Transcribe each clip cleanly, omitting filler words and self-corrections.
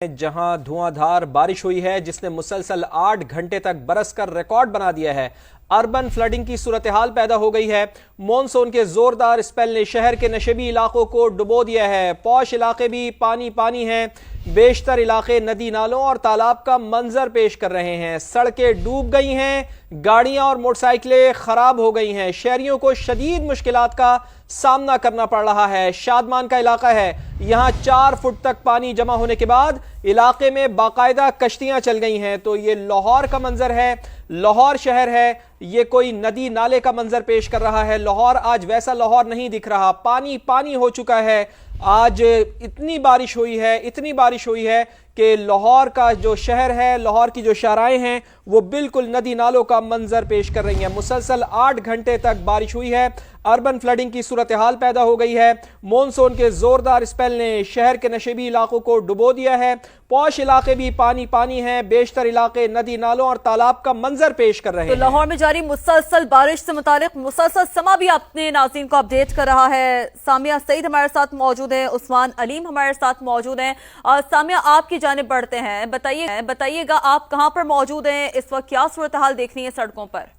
जहां धुआंधार बारिश हुई है जिसने मुसलसल 8 घंटे तक बरसकर रिकॉर्ड बना दिया है। अर्बन फ्लडिंग की सूरत हाल पैदा हो गई है। मॉनसून के जोरदार स्पेल ने शहर के नशेबी इलाकों को डुबो दिया है। पौश इलाके भी पानी पानी हैं। बेशतर इलाके नदी नालों और तालाब का मंजर पेश कर रहे हैं। सड़कें डूब गई हैं, गाड़ियां और मोटरसाइकिलें खराब हो गई हैं। शहरियों को शदीद मुश्किलात का सामना करना पड़ रहा है। शादमान का इलाका है, यहां 4 फुट तक पानी जमा होने के बाद इलाके में बाकायदा कश्तियां चल गई हैं। तो ये लाहौर का मंजर है, लाहौर शहर है, ये कोई नदी नाले का मंजर पेश कर रहा है। लाहौर आज वैसा लाहौर नहीं दिख रहा, पानी पानी हो चुका है। आज इतनी बारिश हुई है कि लाहौर का जो शहर है, लाहौर की जो शाराएं हैं वो बिल्कुल नदी नालों का मंजर पेश कर रही हैं। मुसलसल 8 घंटे तक बारिश हुई है। अर्बन फ्लडिंग की सूरत हाल पैदा हो गई है। मॉनसून के जोरदार स्पेल ने शहर के नशेबी इलाकों को डुबो दिया है। पौश इलाके भी पानी पानी हैं, बेशतर इलाके नदी नालों और तालाब का मंजर पेश कर रहे हैं। लाहौर में जारी मुसलसल बारिश से मुतालिक मुसलसल समा भी अपने नाज़रीन को अपडेट कर रहा है। सामिया सईद हमारे साथ मौजूद है, उस्मान अलीम हमारे साथ मौजूद हैं। सामिया, आपकी जानिब बढ़ते हैं, बताइएगा आप कहां पर मौजूद हैं इस वक्त, क्या सूरत हाल देखनी है सड़कों पर?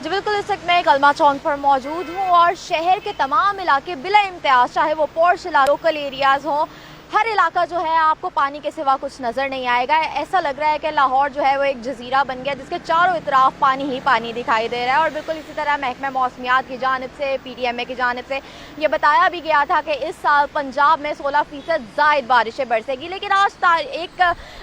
जी बिल्कुल, इस वक्त मैं कलमा चौक पर मौजूद हूँ और शहर के तमाम इलाके बिला इम्तियाज, चाहे वो पॉश लोकल एरियाज हों, हर इलाका जो है आपको पानी के सिवा कुछ नज़र नहीं आएगा। ऐसा लग रहा है कि लाहौर जो है वो एक जजीरा बन गया जिसके चारों इतराफ पानी ही पानी दिखाई दे रहा है। और बिल्कुल इसी तरह महकमा मौसमियात की जानिब से, PDMA की जानिब से ये बताया भी गया था कि इस साल पंजाब में 16% ज़ायद बारिशें बरसेगी। लेकिन आज एक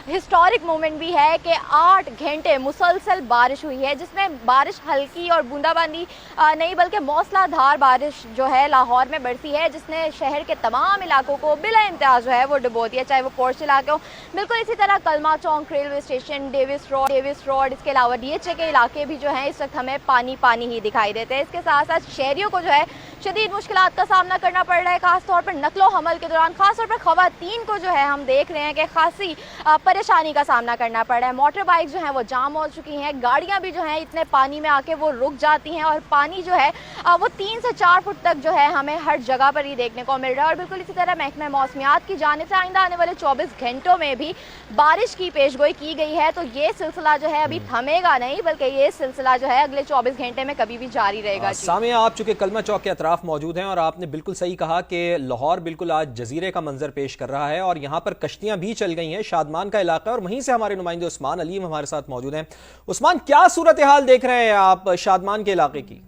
हिस्टोरिक मोमेंट भी है कि 8 घंटे मुसलसल बारिश हुई है, जिसमें बारिश हल्की और बूंदाबांदी नहीं बल्कि मौसलाधार बारिश जो है लाहौर में बरसी है, जिसने शहर के तमाम इलाकों को बिला इम्तियाज जो है वो डुबो दिया, चाहे वो पोर्च इलाके हो। बिल्कुल इसी तरह कलमा चौक, रेलवे स्टेशन, डेविस रोड, इसके अलावा DHA के इलाके भी जो हैं इस वक्त हमें पानी पानी ही दिखाई देते हैं। इसके साथ साथ शहरियों को जो है शदीद मुश्किलात का सामना करना पड़ रहा है, खासतौर पर नकलो हमल के दौरान। खासतौर पर खवातीन को जो है हम देख रहे हैं कि खासी परेशानी का सामना करना पड़ रहा है। मोटर बाइक जो है वो जाम हो चुकी हैं, गाड़ियाँ भी जो हैं इतने पानी में आके वो रुक जाती हैं और पानी जो है वो 3 से 4 फुट तक जो है हमें हर जगह पर ही देखने को मिल रहा है। और बिल्कुल इसी तरह महकमा मौसमियात की जानिब से आइंदा आने वाले 24 घंटों में भी बारिश की पेशगोई की गई है। तो ये सिलसिला जो है अभी थमेगा नहीं, बल्कि ये सिलसिला जो है अगले 24 घंटे में कभी भी जारी रहेगा। सामिया, आप चूंकि कलमा चौक के अतराफ मौजूद हैं और आपने बिल्कुल सही कहा कि लाहौर बिल्कुल आज जजीरे का मंजर पेश कर रहा है और यहाँ पर कश्तियां भी चल गई हैं। शादमान का इलाका और वहीं से हमारे नुमाइंदे उस्मान अलीम हमारे साथ मौजूद हैं। उस्मान, क्या सूरत हाल देख रहे हैं आप शादमान के इलाके की?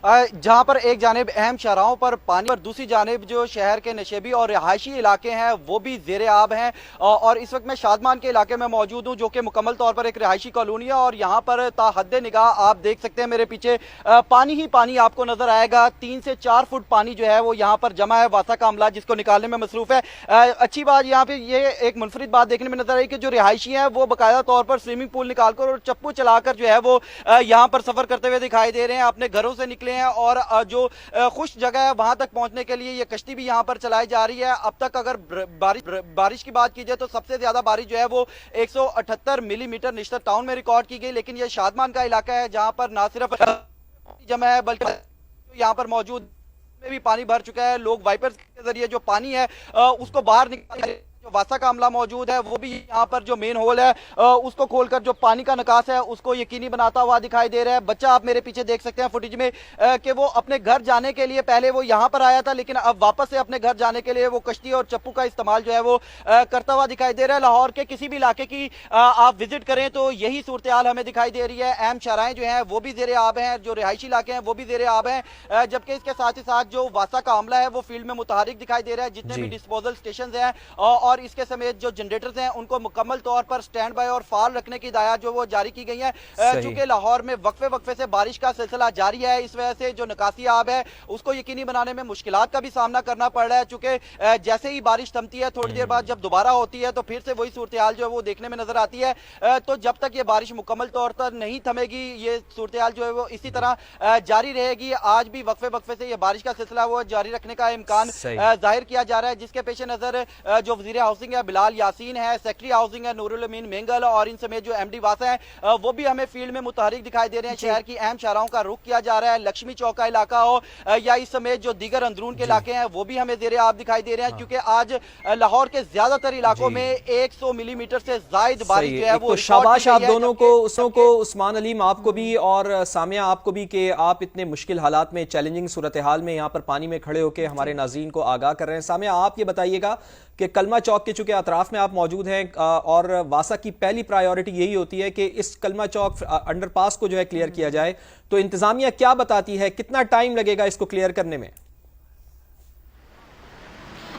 जहां पर एक जानिब अहम शाहराहों पर पानी पर दूसरी जानिब जो शहर के नशेबी और रिहायशी इलाके हैं वो भी ज़ेरे आब हैं। और इस वक्त मैं शादमान के इलाके में मौजूद हूं जो कि मुकम्मल तौर पर एक रिहायशी कॉलोनी है और यहाँ पर ताहद्दे निगाह आप देख सकते हैं मेरे पीछे पानी ही पानी आपको नजर आएगा। 3 से 4 फुट पानी जो है वो यहाँ पर जमा है। वासा का अमला जिसको निकालने में मसरूफ है। अच्छी बात यहाँ पे ये एक मुनफरिद बात देखने में नजर आई कि जो रिहायशी है वो बाकायदा तौर पर स्विमिंग पूल निकालकर और चप्पू चलाकर जो है वो यहाँ पर सफर करते हुए दिखाई दे रहे हैं, अपने घरों से निकले हैं और जो खुश जगह है वहां तक पहुंचने के लिए ये कश्ती भी यहां पर चलाई जा रही है। अब तक अगर बारिश की बात की जाए तो सबसे ज्यादा बारिश जो है वो 178 मिलीमीटर निश्तर टाउन में रिकॉर्ड की गई। लेकिन ये शादमान का इलाका है जहां पर ना सिर्फ जमा है बल्कि यहाँ पर मौजूद में भी पानी भर चुका है। लोग वाइपर्स के जरिए जो पानी है उसको बाहर निकाल, वासा का अमला मौजूद है वो भी यहाँ पर जो मेन होल है उसको खोलकर जो पानी का निकास है उसको यकीनी बनाता हुआ दिखाई दे रहा है। बच्चा आप मेरे पीछे देख सकते हैं फुटेज में कि वो अपने घर जाने के लिए पहले वो यहाँ पर आया था, लेकिन अब वापस से अपने घर जाने के लिए वो कश्ती और चप्पू का इस्तेमाल जो है वो करता हुआ दिखाई दे रहा है। लाहौर के किसी भी इलाके की आप विजिट करें तो यही सूरत हाल हमें दिखाई दे रही है। अहम शाराएं जो है वो भी ज़ेरे आब हैं, जो रिहायशी इलाके हैं वो भी ज़ेरे आब हैं, जबकि इसके साथ ही साथ जो वासा का अमला है वो फील्ड में मुतहरिक दिखाई दे रहा है। जितने भी डिस्पोजल स्टेशन हैं और इसके समेत जो जनरेटर्स हैं उनको मुकम्मल तौर पर स्टैंड बाय और फाल रखने की हिदायत जो वो जारी की गई है। चूंकि लाहौर में वक्फे से बारिश का सिलसिला जारी है, इस वजह से जो निकासी आब है उसको यकीनी बनाने में मुश्किलात का भी सामना करना पड़ रहा है। चूंकि जैसे ही बारिश थमती है थोड़ी देर बाद जब दोबारा होती है तो फिर से वही सूरत हाल जो है वो देखने में नजर आती है। तो जब तक ये बारिश मुकम्मल तौर पर नहीं थमेगी ये सूरत हाल जो है वो इसी तरह जारी रहेगी। आज भी वक्फे से ये बारिश का सिलसिला वो जारी रखने का इम्कान जाहिर किया जा रहा है, जिसके पेश नजर जो वज़ीर हाउसिंग है बिलाल यासीन है, सेक्रेटरी हाउसिंग है नूरुल अमीन मेंगल और इन समेत जो एमडी वासा है वो भी हमें फील्ड में मुतहरिक दिखाई दे रहे हैं। शहर की अहम शाहराहों का रुख किया जा रहा है। लक्ष्मी चौक का इलाका हो या इस समेत जो दीगर अंदरून के इलाके हैं वो भी हमें ज़ेरे आब दिखाई दे रहे हैं, क्योंकि आज लाहौर के ज्यादातर इलाकों में 100 मिलीमीटर से जायद बारिश जो है वो तो शाबाश आप दोनों को उस्मान अलीम आपको भी और सामिया आपको भी कि आप इतने मुश्किल हालात में चैलेंजिंग सूरत हाल में यहाँ पर पानी में खड़े होकर हमारे नाज़रीन को आगाह कर रहे हैं। सामिया आप ये बताइएगा कि कलमा चौक के चूंकि अतराफ में आप मौजूद हैं और वासा की पहली प्रायोरिटी यही होती है कि इस कलमा चौक अंडरपास को जो है क्लियर किया जाए, तो इंतजामिया क्या बताती है, कितना टाइम लगेगा इसको क्लियर करने में?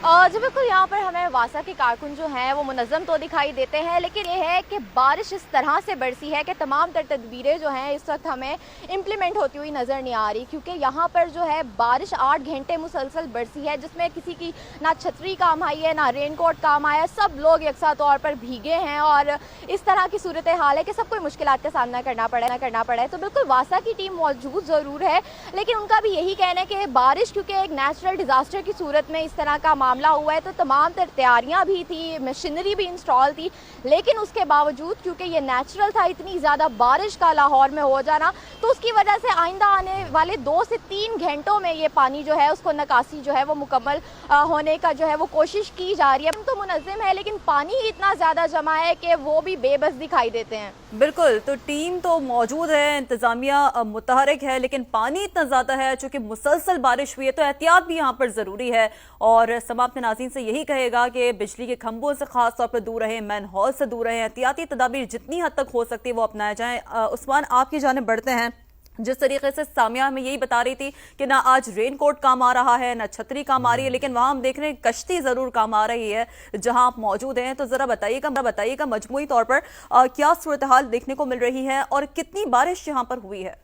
जी बिल्कुल, यहाँ पर हमें वासा के कारकुन जो हैं वो मुनज़्ज़म तो दिखाई देते हैं, लेकिन ये है कि बारिश इस तरह से बरसी है कि तमाम तर तदबीरें जो हैं इस वक्त हमें इम्प्लीमेंट होती हुई नज़र नहीं आ रही, क्योंकि यहाँ पर जो है बारिश 8 घंटे मुसलसल बरसी है, जिसमें किसी की ना छतरी काम आई है ना रेन कोट काम आया, सब लोग यकसा तौर पर भीगे हैं और इस तरह की सूरत हाल है कि सबको मुश्किलात का सामना करना पड़ा है। तो बिल्कुल वासा की टीम मौजूद ज़रूर है, लेकिन उनका भी यही कहना है कि बारिश क्योंकि एक नेचुरल डिज़ास्टर की सूरत में इस तरह का मामला हुआ है तो तमाम तैयारियां भी थी, मशीनरी भी इंस्टॉल थी, लेकिन उसके बावजूद क्योंकि ये नेचुरल था, इतनी ज़्यादा बारिश का लाहौर में हो जाना, तो उसकी वजह से आइंदा आने वाले 2 से 3 घंटों में ये पानी जो है उसको निकासी जो है वो मुकम्मल होने का जो है वो कोशिश की जा रही है। तो मुनज़्ज़म है, लेकिन पानी ही इतना ज़्यादा जमा है कि वो भी बेबस दिखाई देते हैं। बिल्कुल, तो टीम तो मौजूद है, इंतजामिया मुतहरिक है, लेकिन पानी इतना ज़्यादा है, चूँकि मुसलसल बारिश हुई है तो एहतियात भी यहाँ पर ज़रूरी है। और समाप्त अपने नाज़रीन से यही कहेगा कि बिजली के खंभों से खास तौर पर दूर रहें, मैन हॉल से दूर रहें, एहतियाती तदाबीर जितनी हद तक हो सकती है वो अपनाया जाए। उस्मान, आपकी जानिब बढ़ते हैं। जिस तरीके से सामिया हमें यही बता रही थी कि ना आज रेन कोट काम आ रहा है ना छतरी काम आ रही है, लेकिन वहां हम देख रहे हैं कश्ती जरूर काम आ रही है जहां आप मौजूद हैं। तो जरा बताइएगा मजमूई तौर पर क्या सूरत हाल देखने को मिल रही है और कितनी बारिश यहां पर हुई है?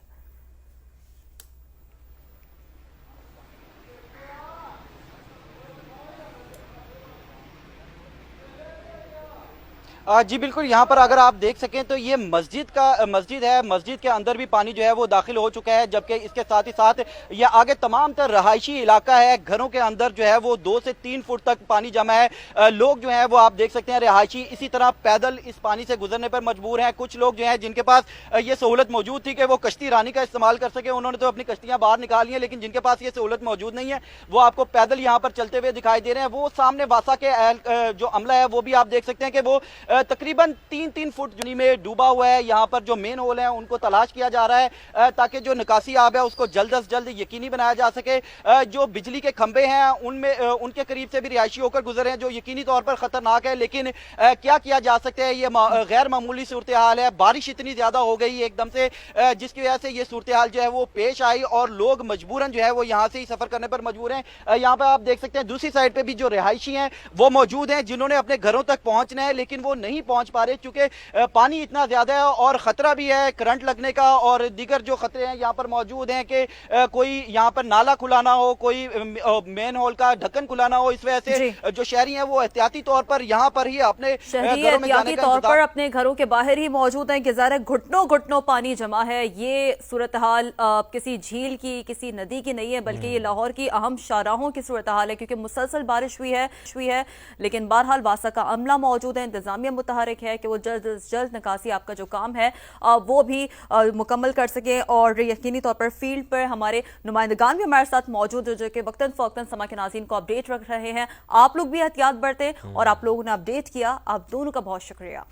जी बिल्कुल, यहाँ पर अगर आप देख सकें तो ये मस्जिद है, मस्जिद के अंदर भी पानी जो है वो दाखिल हो चुका है, जबकि इसके साथ ही साथ ये आगे तमाम तर रहायशी इलाका है, घरों के अंदर जो है वो 2 से 3 फुट तक पानी जमा है। लोग जो है वो आप देख सकते हैं रहायशी इसी तरह पैदल इस पानी से गुजरने पर मजबूर हैं। कुछ लोग जो है जिनके पास ये सहूलत मौजूद थी कि वो कश्ती रानी का इस्तेमाल कर सके, उन्होंने तो अपनी कश्तियाँ बाहर निकाली हैं, लेकिन जिनके पास ये सहूलत मौजूद नहीं है वो आपको पैदल यहाँ पर चलते हुए दिखाई दे रहे हैं। वो सामने वासा के जो अमला है वो भी आप देख सकते हैं कि वो तकरीबन 3-3 फुट जुनी में डूबा हुआ है। यहाँ पर जो मेन होल है उनको तलाश किया जा रहा है ताकि जो निकासी आब है उसको जल्द से जल्द यकीनी बनाया जा सके। जो बिजली के खंभे हैं उनमें उनके करीब से भी रिहायशी होकर गुजरे हैं जो यकीनी तौर पर खतरनाक है, लेकिन क्या किया जा सकता है, ये गैर मामूली सूरत हाल है। बारिश इतनी ज्यादा हो गई एकदम से जिसकी वजह से ये सूरत हाल जो है वो पेश आई और लोग मजबूरन जो है वो यहाँ से ही सफर करने पर मजबूर हैं। यहाँ पर आप देख सकते हैं दूसरी साइड पे भी जो रिहायशी हैं वो मौजूद हैं जिन्होंने अपने घरों तक पहुंचना है, लेकिन वो नहीं पहुंच पा रहे क्योंकि पानी इतना ज्यादा है और खतरा भी है करंट लगने का और दीगर जो खतरे हैं यहाँ पर मौजूद हैं कि कोई यहाँ पर नाला खुला ना हो, कोई मेन होल का ढक्कन खुला ना हो। इस वजह से जो शहरी हैं वो एहतियाती तौर पर यहाँ पर ही अपने एहतियाती तौर पर अपने घरों के बाहर ही मौजूद हैं कि ज़रा घुटनों पानी जमा है। ये सूरत हाल किसी झील की, किसी नदी की नहीं है, बल्कि ये लाहौर की अहम शाहराहों की सूरत हाल है, क्योंकि मुसलसल बारिश हुई है। लेकिन बहरहाल वासा का अमला मौजूद है, इंतजामिया मुतहरिक है कि वो जल्द से जल्द निकासी आपका जो काम है वो भी मुकम्मल कर सके। और यकीनी तौर पर फील्ड पर हमारे नुमाइंदगान भी हमारे साथ मौजूद है जो कि वक्तन फ़ौक्तन समा के नाज़रीन को अपडेट रख रहे हैं। आप लोग भी एहतियात बरतें और आप लोगों ने अपडेट किया, आप दोनों का बहुत शुक्रिया।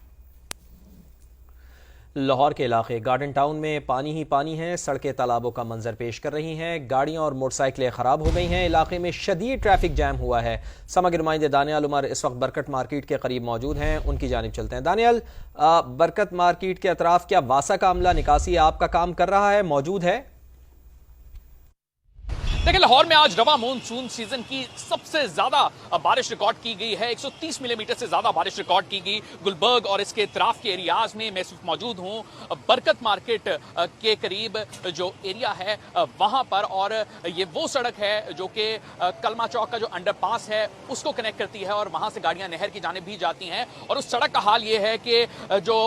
लाहौर के इलाके गार्डन टाउन में पानी ही पानी है, सड़कें तालाबों का मंजर पेश कर रही हैं, गाड़ियां और मोटरसाइकिलें खराब हो गई हैं, इलाके में शदीद ट्रैफिक जैम हुआ है। समग्र नुमाइंदे दानियाल उमर इस वक्त बरकत मार्केट के करीब मौजूद हैं, उनकी जानिब चलते हैं। दानियाल, बरकत मार्केट के अतराफ क्या वासा का अमला निकासी आपका काम कर रहा है, मौजूद है? देखिए, लाहौर में आज रवा मॉनसून सीजन की सबसे ज्यादा बारिश रिकॉर्ड की गई है। 130 मिलीमीटर से ज्यादा बारिश रिकॉर्ड की गई। गुलबर्ग और इसके इतराफ के एरियाज में मैं सिर्फ मौजूद हूं बरकत मार्केट के करीब जो एरिया है वहां पर, और ये वो सड़क है जो कि कलमा चौक का जो अंडरपास है उसको कनेक्ट करती है और वहां से गाड़ियां नहर की जानिब भी जाती हैं। और उस सड़क का हाल ये है कि जो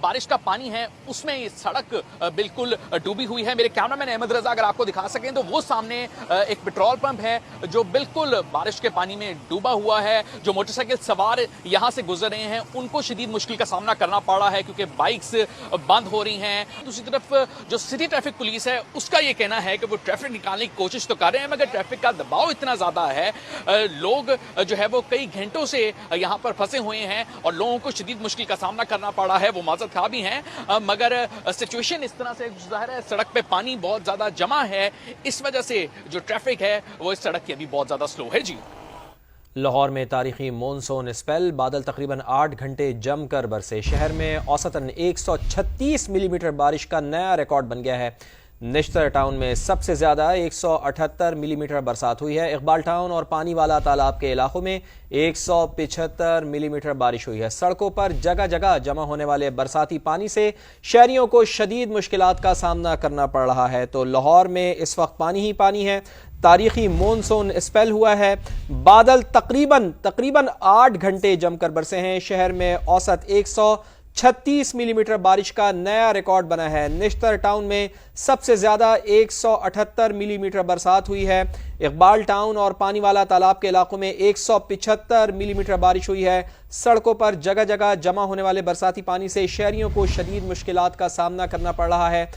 बारिश का पानी है उसमें ये सड़क बिल्कुल डूबी हुई है। मेरे कैमरामैन अहमद रजा अगर आपको दिखा सकें तो वो सामने एक पेट्रोल पंप है जो बिल्कुल बारिश के पानी में डूबा हुआ है। जो मोटरसाइकिल सवार यहां से गुजर रहे हैं उनको शदीद मुश्किल का सामना करना पड़ रहा है क्योंकि बाइक्स बंद हो रही हैं। दूसरी तरफ जो सिटी ट्रैफिक पुलिस है उसका ये कहना है कि वो ट्रैफिक निकालने की कोशिश तो कर रहे हैं मगर ट्रैफिक का दबाव इतना ज्यादा है, लोग जो है वो कई घंटों से यहां पर फंसे हुए हैं और लोगों को शदीद मुश्किल का सामना करना पड़ रहा है। वो माजरत खा भी हैं मगर सिचुएशन इस तरह से ज़ाहिर है सड़क पे पानी बहुत ज्यादा जमा है, इस वजह से जो ट्रैफिक है वो इस सड़क की अभी बहुत ज्यादा स्लो है। जी, लाहौर में तारीखी मॉनसून स्पेल, बादल तकरीबन 8 घंटे जमकर बरसे। शहर में औसतन 136 मिलीमीटर बारिश का नया रिकॉर्ड बन गया है। निश्तर टाउन में सबसे ज़्यादा 178 मिलीमीटर बरसात हुई है। इकबाल टाउन और पानी वाला तालाब के इलाकों में 175 मिलीमीटर बारिश हुई है। सड़कों पर जगह जगह जमा होने वाले बरसाती पानी से शहरियों को शदीद मुश्किलात का सामना करना पड़ रहा है। तो लाहौर में इस वक्त पानी ही पानी है। तारीखी मॉनसून स्पेल हुआ है। बादल तकरीबन 8 घंटे जमकर बरसे हैं। शहर में औसत 136 मिलीमीटर बारिश का नया रिकॉर्ड बना है। निश्तर टाउन में सबसे ज्यादा 178 मिलीमीटर बरसात हुई है। इकबाल टाउन और पानी वाला तालाब के इलाकों में 175 मिलीमीटर बारिश हुई है। सड़कों पर जगह जगह जमा होने वाले बरसाती पानी से शहरियों को शदीद मुश्किलात का सामना करना पड़ रहा है।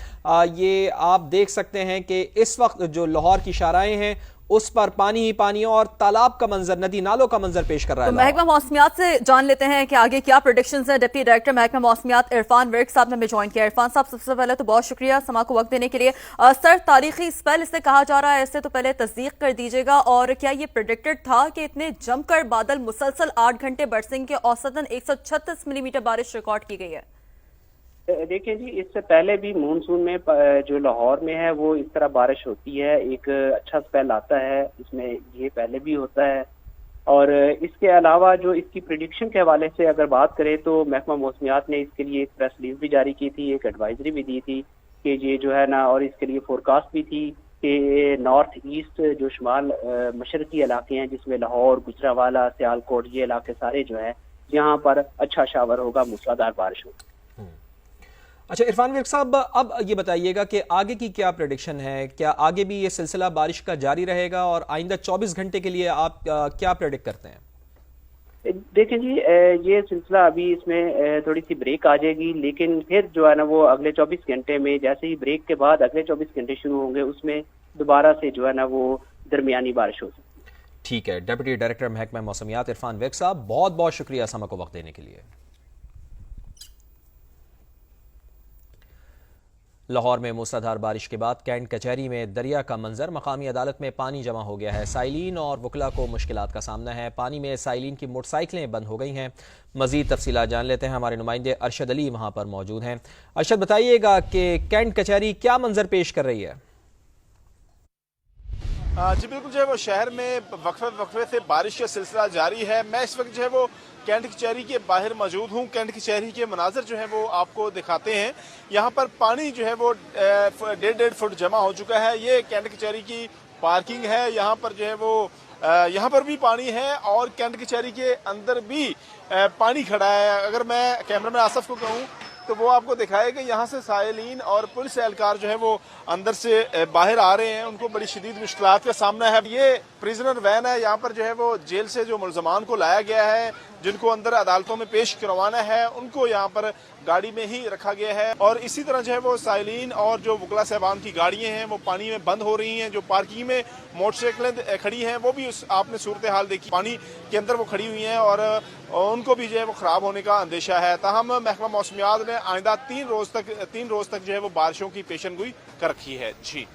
ये आप देख सकते हैं कि इस वक्त जो लाहौर की शाराएं हैं उस पर पानी ही पानी और तालाब का मंजर, नदी नालों का मंजर पेश कर रहा है। तो महकमा मौसमियात से जान लेते हैं कि आगे क्या प्रेडिक्शंस हैं। डिप्टी डायरेक्टर महकमा मौसमियात इरफान विर्क साहब ने हमें ज्वाइन किया। इरफान साहब, सबसे पहले तो बहुत शुक्रिया समा को वक्त देने के लिए। सर, तारीखी स्पेल इसे कहा जा रहा है, इससे तो पहले तस्दीक कर दीजिएगा, और क्या ये प्रेडिक्टेड था कि इतने जमकर बादल मुसलसल 8 घंटे बरसेंगे? औसतन 136 मिलीमीटर बारिश रिकॉर्ड की गई है। देखिए जी, इससे पहले भी मानसून में जो लाहौर में है वो इस तरह बारिश होती है, एक अच्छा स्पेल आता है, इसमें ये पहले भी होता है। और इसके अलावा जो इसकी प्रिडिक्शन के हवाले से अगर बात करें तो महकमा मौसमियात ने इसके लिए एक प्रेस रिलीज भी जारी की थी, एक एडवाइजरी भी दी थी कि ये जो है ना, और इसके लिए फोरकास्ट भी थी कि नॉर्थ ईस्ट जो शुमाल मशरकी इलाके हैं जिसमें लाहौर, गुजरावाला, सियालकोट, ये इलाके सारे जो है यहाँ पर अच्छा शावर होगा, मूसलाधार बारिश होगी। अच्छा इरफान विर्क साहब, अब ये बताइएगा कि आगे की क्या प्रेडिक्शन है? क्या आगे भी ये सिलसिला बारिश का जारी रहेगा और आइंदा 24 घंटे के लिए आप क्या प्रेडिक्ट करते हैं? देखिए जी, ये सिलसिला अभी इसमें थोड़ी सी ब्रेक आ जाएगी, लेकिन फिर जो है ना वो अगले 24 घंटे में, जैसे ही ब्रेक के बाद अगले 24 घंटे शुरू होंगे, उसमें दोबारा से जो है ना वो दरमियानी बारिश हो सकती है। ठीक है, डिप्टी डायरेक्टर महकमा मौसमियात इरफान विर्क साहब, बहुत बहुत शुक्रिया समा को वक्त देने के लिए। लाहौर में मूसलाधार बारिश के बाद कैंट कचहरी में दरिया का मंजर, मकामी अदालत में पानी जमा हो गया है। साइलिन और वकला को मुश्किलात का सामना है। पानी में साइलिन की मोटरसाइकिलें बंद हो गई हैं। मजीद तफसीलात जान लेते हैं, हमारे नुमाइंदे अरशद अली वहां पर मौजूद हैं। अरशद, बताइएगा कि कैंट कचहरी क्या मंजर पेश कर रही है? जी बिल्कुल, जो है वो शहर में वक्फे से बारिश का सिलसिला जारी है। मैं इस वक्त जो है वो कैंट कचहरी के बाहर मौजूद हूँ। कैंट कचहरी के मनाजर जो है वो आपको दिखाते हैं। यहाँ पर पानी जो है वो 1.5 फुट जमा हो चुका है। ये कैंट कचहरी की पार्किंग है। यहाँ पर जो है वो यहाँ पर भी पानी है और कैंट कचहरी के अंदर भी पानी खड़ा है। अगर मैं कैमरामैन आसफ को कहूँ तो वो आपको दिखाए कि यहाँ से साइलिन और पुलिस एहलकार जो है वो अंदर से बाहर आ रहे हैं, उनको बड़ी शदीद मुश्किलात का सामना है। ये प्रिजनर वैन है, यहाँ पर जो है वो जेल से जो मुल्ज़मान को लाया गया है, जिनको अंदर अदालतों में पेश करवाना है, उनको यहाँ पर गाड़ी में ही रखा गया है। और इसी तरह जो है वो साइलिन और जो वकला साहबान की गाड़ियाँ हैं वो पानी में बंद हो रही हैं। जो पार्किंग में मोटरसाइकिलें खड़ी हैं वो भी आपने सूरत हाल देखी, पानी के अंदर वो खड़ी हुई हैं और उनको भी जो है वो खराब होने का अंदेशा है। ताहम महकमा मौसमियात ने आइंदा 3 रोज तक जो है वो बारिशों की पेशनगोई कर रखी है। जी।